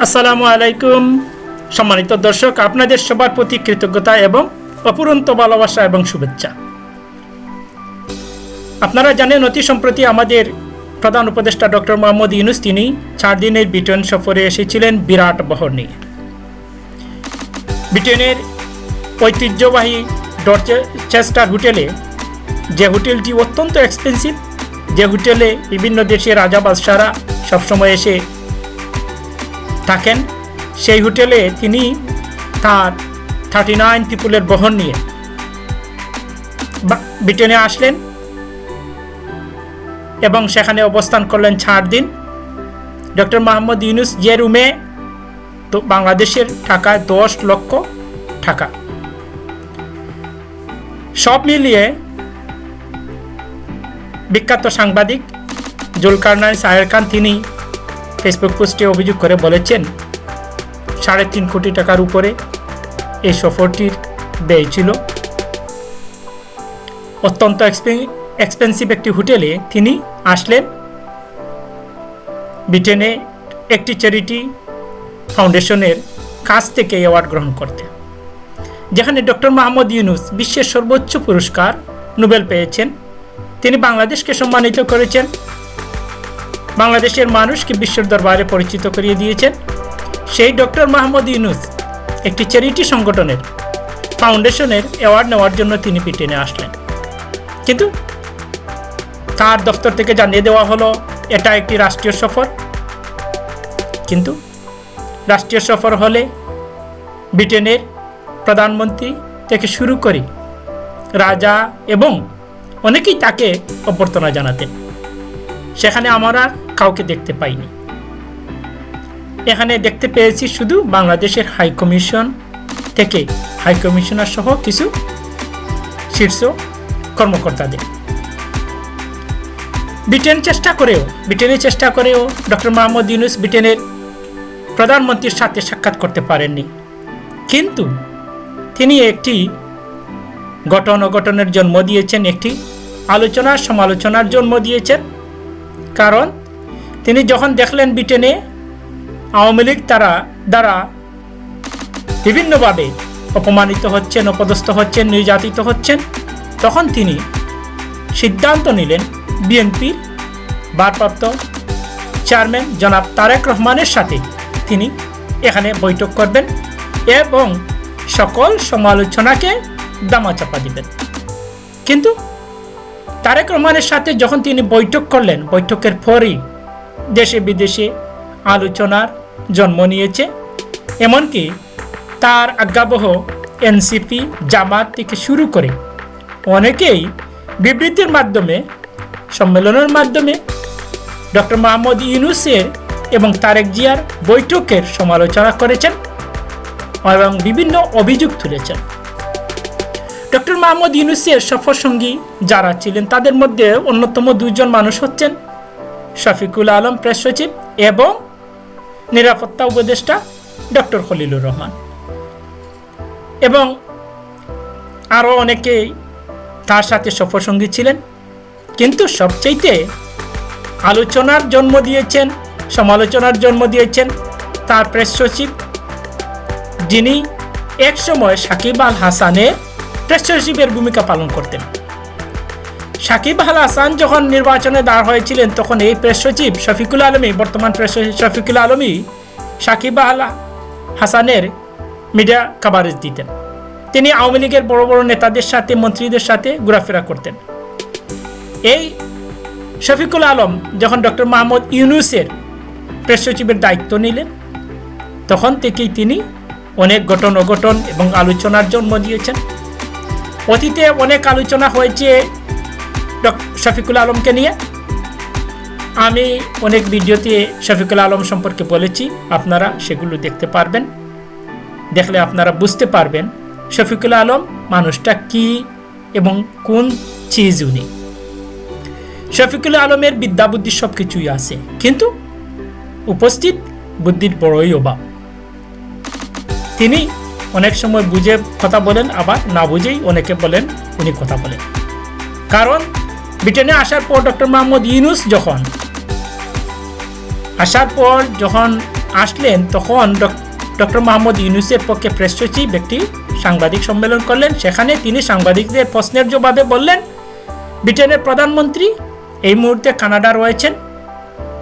আসসালামু আলাইকুম সম্মানিত দর্শক, আপনাদের সবার প্রতি কৃতজ্ঞতা এবং অপুরন্ত ভালোবাসা এবং শুভেচ্ছা। আপনারা জানেন, অতি সম্প্রতি আমাদের প্রধান উপদেষ্টা ডক্টর মোহাম্মদ ইউনূস তিনি 4 দিনের ব্রিটেন সফরে এসেছিলেন বিরাট বহর নিয়ে। ব্রিটেনের ঐতিহ্যবাহী ডরচেস্টার হোটেলে, যে হোটেলটি অত্যন্ত এক্সপেন্সিভ, যে হোটেলে বিভিন্ন দেশের রাজা বাদশাহরা সবসময় এসে থাকেন, সেই হোটেলে তিনি তার 39 পিপুলের বহর নিয়ে ব্রিটেনে আসলেন এবং সেখানে অবস্থান করলেন 4 দিন। ডক্টর মোহাম্মদ ইউনূস যে রুমে, তো বাংলাদেশের টাকায় 10 লক্ষ টাকা, সব মিলিয়ে বিখ্যাত সাংবাদিক জুলকারনাইন সাহের খান তিনি ফেসবুক পোস্টে অভিযোগ করে বলেছেন 3.5 কোটি টাকার উপরে এই সফরটির ব্যয় ছিল। অত্যন্ত এক্সপেন্সিভ একটি হোটেলে তিনি আসলেন ব্রিটেনে একটি চ্যারিটি ফাউন্ডেশনের কাছ থেকে অ্যাওয়ার্ড গ্রহণ করতে, যেখানে ডক্টর মোহাম্মদ ইউনূস বিশ্বের সর্বোচ্চ পুরস্কার নোবেল পেয়েছেন। তিনি বাংলাদেশকে সম্মানিত করেছেন, বাংলাদেশের মানুষকে বিশ্বের দরবারে পরিচিত করিয়ে দিয়েছেন। সেই ডক্টর মোহাম্মদ ইউনূস একটি চ্যারিটি সংগঠনের ফাউন্ডেশনের অ্যাওয়ার্ড নেওয়ার জন্য তিনি ব্রিটেনে আসলেন, কিন্তু তার দপ্তর থেকে জানিয়ে দেওয়া হলো এটা একটি রাষ্ট্রীয় সফর। কিন্তু রাষ্ট্রীয় সফর হলে ব্রিটেনের প্রধানমন্ত্রী থেকে শুরু করে রাজা এবং অনেকেই তাকে অভ্যর্থনা জানাতেন, সেখানে আমরা কাউকে দেখতে পাইনি। এখানে দেখতে পেয়েছি শুধু বাংলাদেশের হাই কমিশন থেকে হাই কমিশনার সহ কিছু শীর্ষ কর্মকর্তাদের। ব্রিটেনের চেষ্টা করেও ডক্টর মোহাম্মদ ইউনূস ব্রিটেনের প্রধানমন্ত্রীর সাথে সাক্ষাৎ করতে পারেননি, কিন্তু তিনি একটি অঘটনের জন্ম দিয়েছেন, একটি আলোচনার সমালোচনার জন্ম দিয়েছেন। কারণ তিনি যখন দেখলেন ব্রিটেনে আওয়ামী লীগ দ্বারা বিভিন্নভাবে অপমানিত হচ্ছেন, অপদস্থ হচ্ছেন, নির্যাতিত হচ্ছেন, তখন তিনি সিদ্ধান্ত নিলেন বিএনপির ভারপ্রাপ্ত চেয়ারম্যান জনাব তারেক রহমানের সাথে তিনি এখানে বৈঠক করবেন এবং সকল সমালোচনাকে দামাচাপা দিবেন। কিন্তু তারেক রহমানের সাথে যখন তিনি বৈঠক করলেন, বৈঠকের পরই দেশে বিদেশে আলোচনার জন্ম নিয়েছে। এমনকি তার আজ্ঞাবহ এনসিপি, জামাত থেকে শুরু করে অনেকেই বিবৃতির মাধ্যমে, সম্মেলনের মাধ্যমে ডক্টর মোহাম্মদ ইউনূসের এবং তারেক জিয়ার বৈঠকের সমালোচনা করেছেন এবং বিভিন্ন অভিযোগ তুলেছেন। ডক্টর মোহাম্মদ ইউনূসের সফরসঙ্গী যারা ছিলেন তাদের মধ্যে অন্যতম 2 জন মানুষ হচ্ছেন শফিকুল আলম প্রেস সচিব এবং নিরাপত্তা উপদেষ্টা ডক্টর খলিলুর রহমান, এবং আরও অনেকেই তার সাথে সফরসঙ্গী ছিলেন। কিন্তু সবচেয়ে আলোচনার জন্ম দিয়েছেন, সমালোচনার জন্ম দিয়েছেন তার প্রেস সচিব, যিনি একসময় সাকিব আল হাসানের প্রেস সচিবের ভূমিকা পালন করতেন। সাকিব আল হাসান যখন নির্বাচনে দাঁড় হয়েছিলেন, তখন এই প্রেস সচিব শফিকুল আলমী, বর্তমান প্রেস সচিব শফিকুল আলমী সাকিব আল হাসানের মিডিয়া কভারেজ দিতেন। তিনি আওয়ামী লীগের বড় বড় নেতাদের সাথে, মন্ত্রীদের সাথে ঘোরাফেরা করতেন। এই শফিকুল আলম যখন ডক্টর মোহাম্মদ ইউনূসের প্রেস সচিবের দায়িত্ব নিলেন, তখন থেকেই তিনি অনেক অঘটন এবং আলোচনার জন্ম দিয়েছেন। অতীতে অনেক আলোচনা হয়েছে শফিকুল আলমকে নিয়ে। আমি অনেক ভিডিওতে শফিকুল আলম সম্পর্কে বলেছি, আপনারা সেগুলো দেখতে পারবেন। দেখলে আপনারা বুঝতে পারবেন শফিকুল আলম মানুষটা কি এবং কোন চিজ উনি। শফিকুল আলমের বিদ্যা বুদ্ধি সব কিছুই আছে, কিন্তু উপস্থিত বুদ্ধির বড়ই অভাব। তিনি অনেক সময় বুঝে কথা বলেন, আবার না বুঝেই অনেকে বলেন উনি কথা বলেন। কারণ ব্রিটেনে আসার পর ডক্টর মোহাম্মদ ইউনূস যখন আসলেন তখন ডক্টর মোহাম্মদ ইউনূসের পক্ষে প্রেস সচিব একটি সাংবাদিক সম্মেলন করলেন। সেখানে তিনি সাংবাদিকদের প্রশ্নের জবাবে বললেন, ব্রিটেনের প্রধানমন্ত্রী এই মুহূর্তে কানাডা রয়েছেন,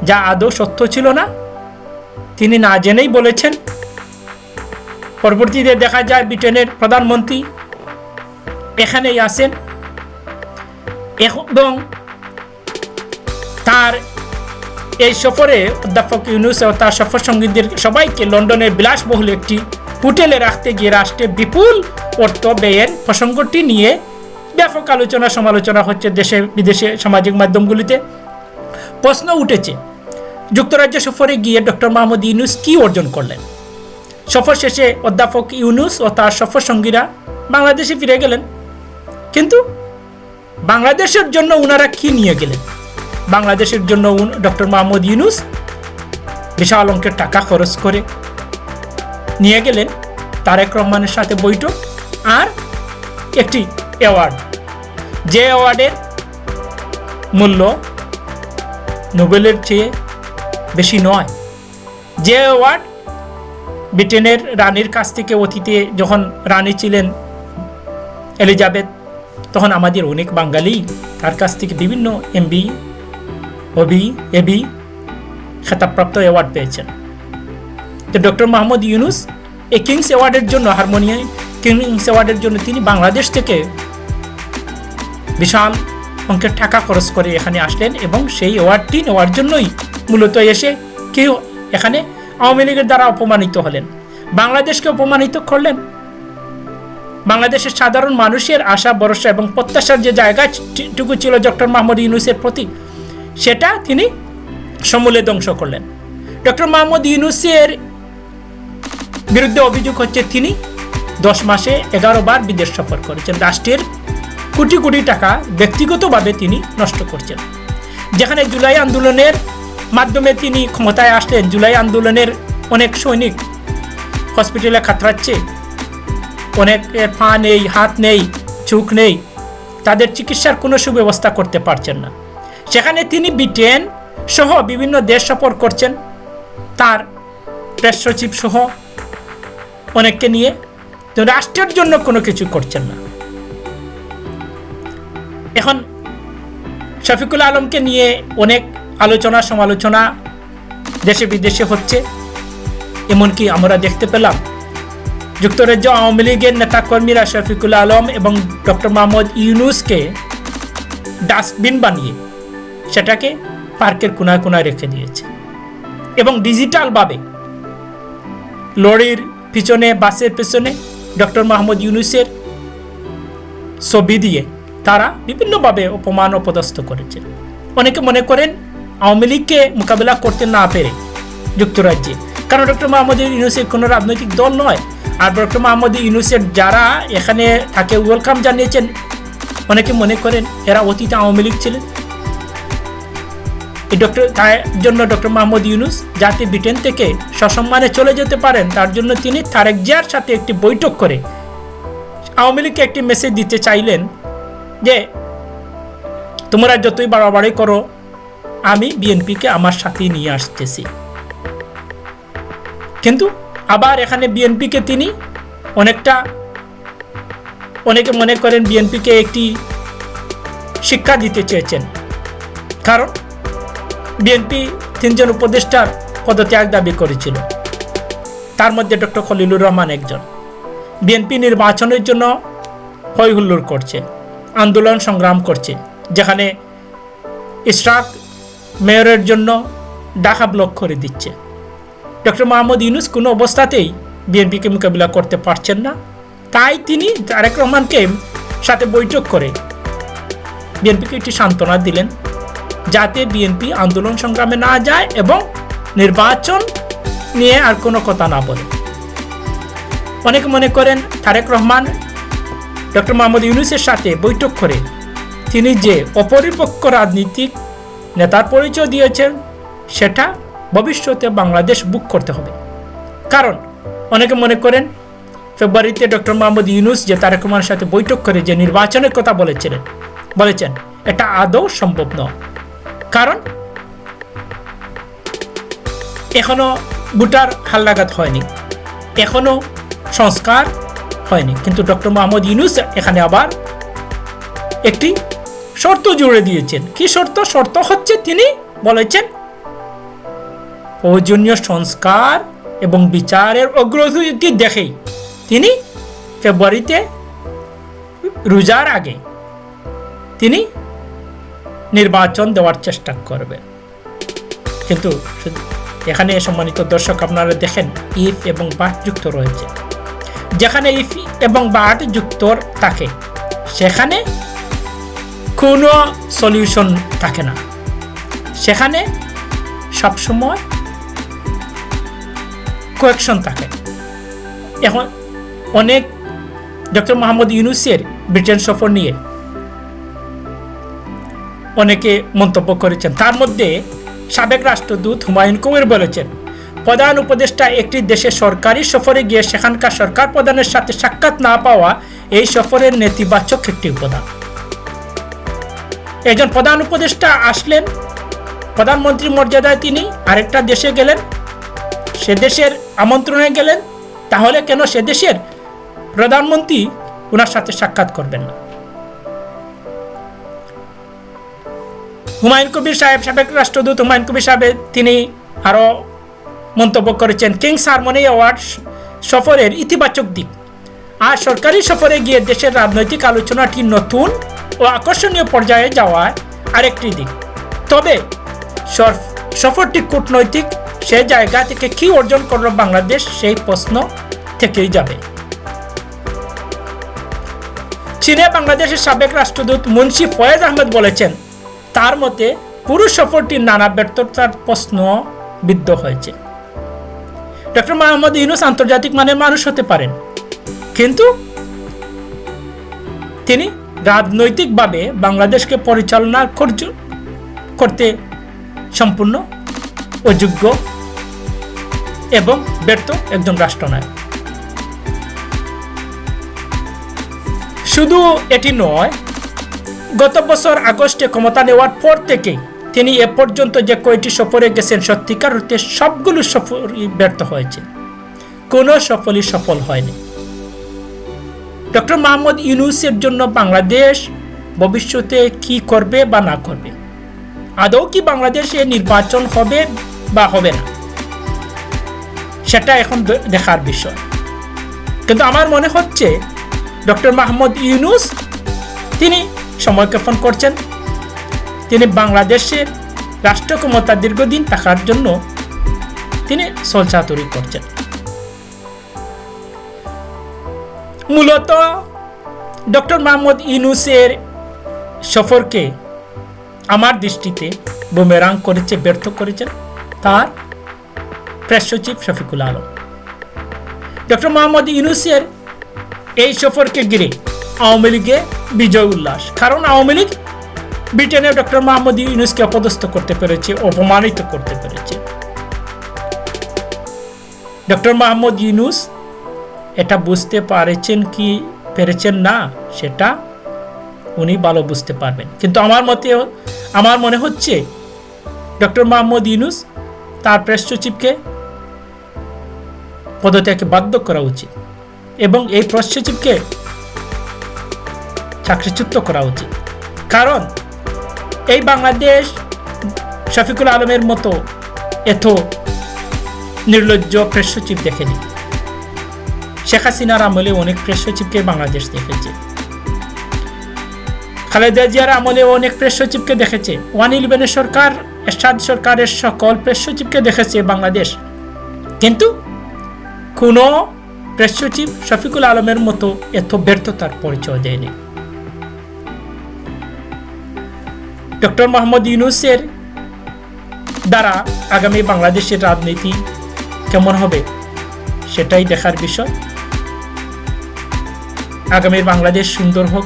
যা আদৌ সত্য ছিল না, তিনি না জেনেই বলেছেন। পরবর্তীতে দেখা যায় ব্রিটেনের প্রধানমন্ত্রী এখানেই আসেন এবং তার এই সফরে অধ্যাপক ইউনূস ও তার সফর সঙ্গীদের সবাইকে লন্ডনের বিলাসবহুল একটি হোটেলে রাখতে গিয়ে রাষ্ট্রে বিপুল অর্থ ব্যয়ের প্রসঙ্গটি নিয়ে ব্যাপক আলোচনা সমালোচনা হচ্ছে দেশে বিদেশে সামাজিক মাধ্যমগুলিতে। প্রশ্ন উঠেছে, যুক্তরাজ্য সফরে গিয়ে ডক্টর মোহাম্মদ ইউনূস কী অর্জন করলেন? সফর শেষে অধ্যাপক ইউনূস ও তার সফর সঙ্গীরা বাংলাদেশে ফিরে গেলেন, কিন্তু বাংলাদেশের জন্য ওনারা কি নিয়ে গেলেন? বাংলাদেশের জন্য ডক্টর মোহাম্মদ ইউনূস বিশাল অঙ্কের টাকা খরচ করে নিয়ে গেলেন তারেক রহমানের সাথে বৈঠক আর একটি অ্যাওয়ার্ড, যে অ্যাওয়ার্ডের মূল্য নোবেলের চেয়ে বেশি নয়, যে অ্যাওয়ার্ড ব্রিটেনের রানীর কাছ থেকে অতীতে যখন রানী ছিলেন এলিজাবেথ, তখন আমাদের অনেক বাঙালি তার কাছ থেকে বিভিন্ন এমবি এবি খেতাবপ্রাপ্ত অ্যাওয়ার্ড পেয়েছেন। তো ডক্টর মোহাম্মদ ইউনূস এই কিংস অ্যাওয়ার্ডের জন্য কিংস অ্যাওয়ার্ডের জন্য তিনি বাংলাদেশ থেকে বিশাল অঙ্কের টাকা খরচ করে এখানে আসলেন এবং সেই অ্যাওয়ার্ডটি নেওয়ার জন্যই মূলত এসে কেউ এখানে আওয়ামী লীগের দ্বারা অপমানিত হলেন, বাংলাদেশকে অপমানিত করলেন। বাংলাদেশের সাধারণ মানুষের আশা ভরসা এবং প্রত্যাশার যে জায়গাটুকু ছিল ডক্টর মোহাম্মদ ইউনূসের প্রতি, সেটা তিনি সমূলে ধ্বংস করলেন। ডক্টর মোহাম্মদ ইউনূসের বিরুদ্ধে অভিযোগ হচ্ছে তিনি 10 মাসে 11 বার বিদেশ সফর করেছেন, রাষ্ট্রের কোটি কোটি টাকা ব্যক্তিগতভাবে তিনি নষ্ট করছেন। যেখানে জুলাই আন্দোলনের মাধ্যমে তিনি ক্ষমতায় আসলেন, জুলাই আন্দোলনের অনেক সৈনিক হসপিটালে খাতরাচ্ছে, অনেকের পা নেই, হাত নেই, চোখ নেই, তাদের চিকিৎসার কোনো সুব্যবস্থা করতে পারছেন না। সেখানে তিনি ব্রিটেন সহ বিভিন্ন দেশ সফর করছেন তার প্রেস সচিব সহ অনেককে নিয়ে, তো রাষ্ট্রের জন্য কোনো কিছু করছেন না। এখন শফিকুল আলমকে নিয়ে অনেক আলোচনা সমালোচনা দেশে বিদেশে হচ্ছে, এমনকি আমরা দেখতে পেলাম যুক্তরাজ্য আওয়ামী লীগের নেতাকর্মীরা শফিকুল আলম এবং ডক্টর মোহাম্মদ ইউনূসকে ডাস্টবিন বানিয়ে সেটাকে পার্কের কোনায় কোনায় রেখে দিয়েছে এবং ডিজিটালভাবে লরির পিছনে, বাসের পিছনে ডক্টর মোহাম্মদ ইউনূসের ছবি দিয়ে তারা বিভিন্নভাবে অপমান অপদস্থ করেছে। অনেকে মনে করেন আওয়ামী লীগকে মোকাবিলা করতে না পেরে যুক্তরাজ্যে, কারণ ডক্টর মোহাম্মদ ইউনূসের কোনো রাজনৈতিক দল নয়, আর ডক্টর মোহাম্মদ ইউনূসের যারা এখানে তাকে ওয়েলকাম জানিয়েছেন, অনেকে মনে করেন এরা অতীতে আওয়ামী লীগ ছিলেন। তার জন্য ডক্টর মোহাম্মদ ইউনূস যাতে ব্রিটেন থেকে সসম্মানে চলে যেতে পারেন, তার জন্য তিনি তারেক জিয়ার সাথে একটি বৈঠক করে আওয়ামী লীগকে একটি মেসেজ দিতে চাইলেন যে তোমরা যতই বাড়াবাড়ি করো, আমি বিএনপিকে আমার সাথে নিয়ে আসতেছি। কিন্তু আবার এখানে বিএনপিকে তিনি অনেকে মনে করেন বিএনপিকে একটি শিক্ষা দিতে চেয়েছেন, কারণ বিএনপি 3 জন উপদেষ্টার পদত্যাগ দাবি করেছিল, তার মধ্যে ডক্টর খলিলুর রহমান একজন। বিএনপি নির্বাচনের জন্য হৈ হুল্লোড় করছে, আন্দোলন সংগ্রাম করছে, যেখানে ইশরাক মেয়রের জন্য ঢাকা ব্লক করে দিচ্ছে। ডক্টর মোহাম্মদ ইউনূস কোনো অবস্থাতেই বিএনপিকে মোকাবিলা করতে পারছেন না, তাই তিনি তারেক রহমানকে সাথে বৈঠক করে বিএনপিকে একটি সান্ত্বনা দিলেন যাতে বিএনপি আন্দোলন সংগ্রামে না যায় এবং নির্বাচন নিয়ে আর কোনো কথা না বলে। অনেকে মনে করেন তারেক রহমান ডক্টর মোহাম্মদ ইউনূসের সাথে বৈঠক করে তিনি যে অপরিপক্ক রাজনীতিক নেতার পরিচয় দিয়েছেন, সেটা ভবিষ্যতে বাংলাদেশ বুক করতে হবে। কারণ অনেকে মনে করেন ফেব্রুয়ারিতে ডক্টর মোহাম্মদ ইউনূস যে তারেক রহমানের সাথে বৈঠক করে যে নির্বাচনের কথা বলেছেন, এটা আদৌ সম্ভব নয়। কারণ এখনো ভোটার হালনাগাদ হয়নি, এখনো সংস্কার হয়নি। কিন্তু ডক্টর মোহাম্মদ ইউনূস এখানে আবার একটি শর্ত জুড়ে দিয়েছেন। কি শর্ত? শর্ত হচ্ছে তিনি বলেছেন প্রয়োজনীয় সংস্কার এবং বিচারের অগ্রগতি দেখেই তিনি ফেব্রুয়ারিতে রোজার আগে তিনি নির্বাচন দেওয়ার চেষ্টা করবেন। কিন্তু এখানে সম্মানিত দর্শক আপনারা দেখেন ইফ এবং বাট যুক্ত রয়েছে। যেখানে ইফ এবং বাট যুক্ত থাকে সেখানে কোনো সলিউশন থাকে না, সেখানে সবসময় কোয়েকশন থাকে। এখন অনেক ডক্টর মোহাম্মদ ইউনূসের ব্রিটেন সফর নিয়ে অনেকে মন্তব্য করেছেন। তার মধ্যে সাবেক রাষ্ট্রদূত হুমায়ুন কবির বলেছেন, প্রধান উপদেষ্টা একটি দেশে সরকারি সফরে গিয়ে সেখানকার সরকার প্রধানের সাথে সাক্ষাৎ না পাওয়া এই সফরের নেতিবাচক একটি উপাদান। একজন প্রধান উপদেষ্টা আসলেন, প্রধানমন্ত্রী মর্যাদায় তিনি আরেকটা দেশে গেলেন, সে দেশের আমন্ত্রণে গেলেন, তাহলে কেন সে দেশের প্রধানমন্ত্রী ওনার সাথে সাক্ষাৎ করবেন না? হুমায়ুন কবির সাহেব, সাবেক রাষ্ট্রদূত হুমায়ুন কবির সাহেব, তিনি আরও মন্তব্য করেছেন, কিংস হারমোনি অ্যাওয়ার্ড সফরের ইতিবাচক দিক আর সরকারি সফরে গিয়ে দেশের রাজনৈতিক আলোচনাটি নতুন ও আকর্ষণীয় পর্যায়ে যাওয়ার আরেকটি দিক। তবে সফরটি কূটনৈতিক, সে জায়গা থেকে কি অর্জন করল বাংলাদেশ, সেই প্রশ্ন থেকেই যাবে। চীনে বাংলাদেশের সাবেক রাষ্ট্রদূত মুন্সি ফয়েজ আহমেদ বলেছেন, তার মতে পুরো সফরটি নানা ব্যর্থতার প্রশ্ন বিদ্ধ হয়েছে। ডক্টর মোহাম্মদ ইউনূস আন্তর্জাতিক মানের মানুষ হতে পারেন, কিন্তু তিনি রাজনৈতিকভাবে বাংলাদেশকে পরিচালনা করতে সম্পূর্ণ অযোগ্য এবং ব্যর্থ একজন রাষ্ট্রনায়ক। শুধু এটি নয়, গত বছর আগস্টে ক্ষমতা নেওয়ার পর থেকেই তিনি এ পর্যন্ত যে কয়টি সফরে গেছেন সত্যিকার অর্থে সবগুলো সফরই ব্যর্থ হয়েছে, কোনো সফলই সফল হয়নি। ডক্টর মোহাম্মদ ইউনূসের জন্য বাংলাদেশ ভবিষ্যতে কি করবে বা না করবে, আদৌ কি বাংলাদেশে নির্বাচন হবে বা হবে না, সেটা এখন দেখার বিষয়। কিন্তু আমার মনে হচ্ছে ডক্টর মোহাম্মদ ইউনূস তিনি সময়ক্ষেপণ করছেন, তিনি বাংলাদেশের রাষ্ট্র ক্ষমতা দীর্ঘদিন থাকার জন্য তিনি ছলচাতুরি করছেন। মূলত ডক্টর মোহাম্মদ ইউনূসের সফরকে আমার দৃষ্টিতে বুমেরাং করেছে, ব্যর্থ করেছেন তার প্রেস সচিব শফিকুল আলম। ডক্টর মোহাম্মদ ইউনূসের এই সফরকে ঘিরে আওয়ামী লীগে বিজয় উল্লাস, কারণ আওয়ামী লীগ ব্রিটেনে ডক্টর মোহাম্মদ ইউনূসকে অপদস্থ করতে পেরেছে, অপমানিত করতে পেরেছে। ডক্টর মোহাম্মদ ইউনূস এটা বুঝতে পেরেছেন না, সেটা উনি ভালো বুঝতে পারবেন। কিন্তু আমার মনে হচ্ছে ডক্টর মোহাম্মদ ইউনূস তার প্রেস সচিবকে পদত্যাগে বাধ্য করা উচিত এবং এই প্রেস সচিবকে চাকরিচ্যুত করা উচিত। কারণ এই বাংলাদেশ শফিকুল আলমের মতো এত নির্লজ্জ প্রেস সচিব দেখেনি। শেখ হাসিনার আমলে অনেক প্রেস সচিবকে বাংলাদেশ দেখেছে, খালেদা জিয়ার আমলে অনেক প্রেস সচিবকে দেখেছে, 111 সরকার, এরশাদ সরকারের সকল প্রেস সচিবকে দেখেছে বাংলাদেশ। কিন্তু কোনো প্রেস সচিব শফিকুল আলমের মতো এত ব্যর্থতার পরিচয় দেয়নি। ডক্টর মোহাম্মদ ইউনূসের দ্বারা আগামী বাংলাদেশের রাজনীতি কেমন হবে সেটাই দেখার বিষয়। আগামী বাংলাদেশ সুন্দর হোক,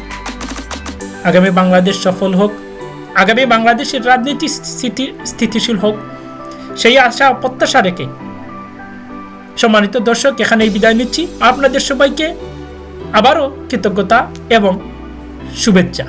আগামী বাংলাদেশ সফল হোক, আগামী বাংলাদেশের রাজনীতি স্থিতিশীল হোক, সেই আশা প্রত্যাশা রেখে সম্মানিত দর্শক এখানেই বিদায় নিচ্ছি। আপনাদের সবাইকে আবারও কৃতজ্ঞতা এবং শুভেচ্ছা।